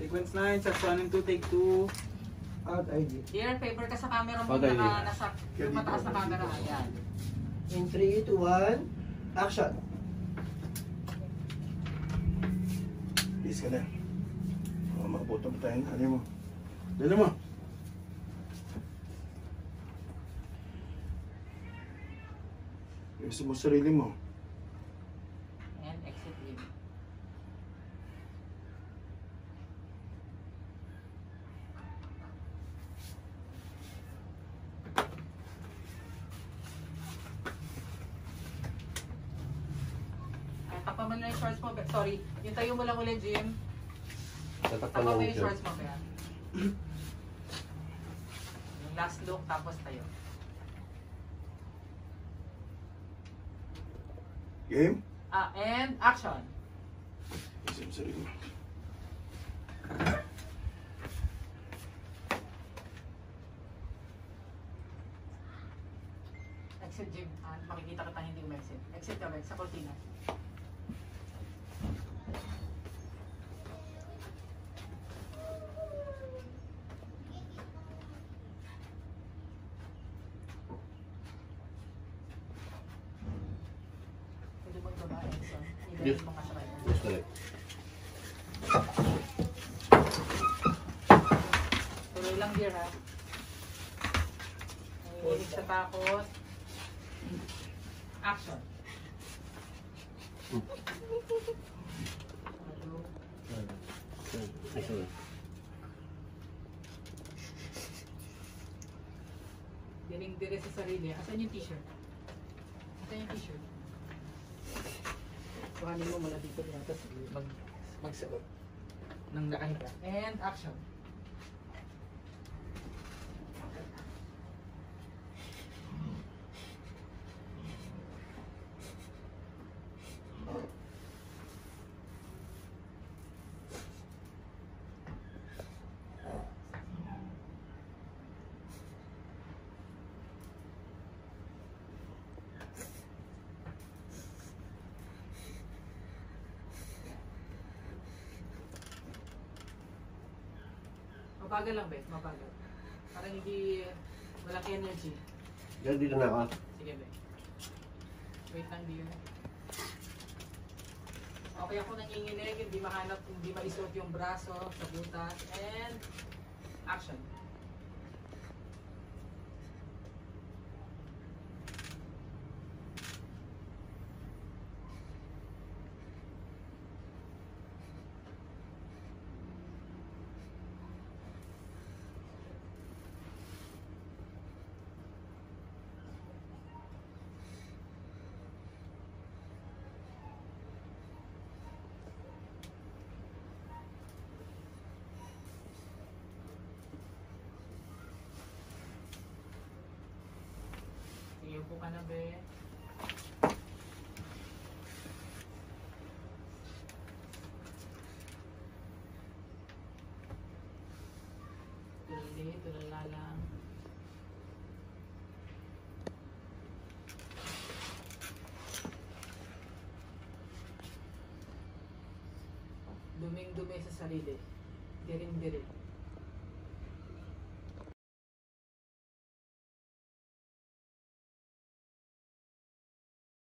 Sequence 9, shots 1 and 2, take 2. Out ID. Dear, favor ka sa camera mo Okay. na nasa yung mataas na camera. Ayan. In 3, 2, 1, action. Please ka na. Makaputong tayo. Ano mo? Dala mo. Gusto mo sarili mo. And exit leave. Ay, takpan mo na yung shorts mo. Sorry, yung tayo mo lang ulit, Jim. Takpan mo yung shorts mo. Kaya. Yung last look, tapos tayo. Game? And action. Gusto mo sarili mo. Exit, Jim. Makikita kita hindi umexit. Exit ka, Bex, sa cortina. Pwede mo ito ba, Edson? Yes. Ibalik mo kasabay. Yes, correct. Tuloy lang, dear, ha? Nanginig sa takot. Action. Diring-dire sa sarili. Asan yung t-shirt? Asan yung t-shirt? Kuhanin mo mula dito na, tapos magsuot ng nakahiga. And action. Mabagal lang, Beth. Mabagal. Parang hindi, walang energy. Diyan dito na ako. Sige, Beth. Wait lang, dear. Okay ako nanginginig, hindi mahanap, hindi maisuot yung braso sa butas. And action. Sige, upo ka na, be. Tulala lang. Duming-dumi sa sarili. Diring-diring.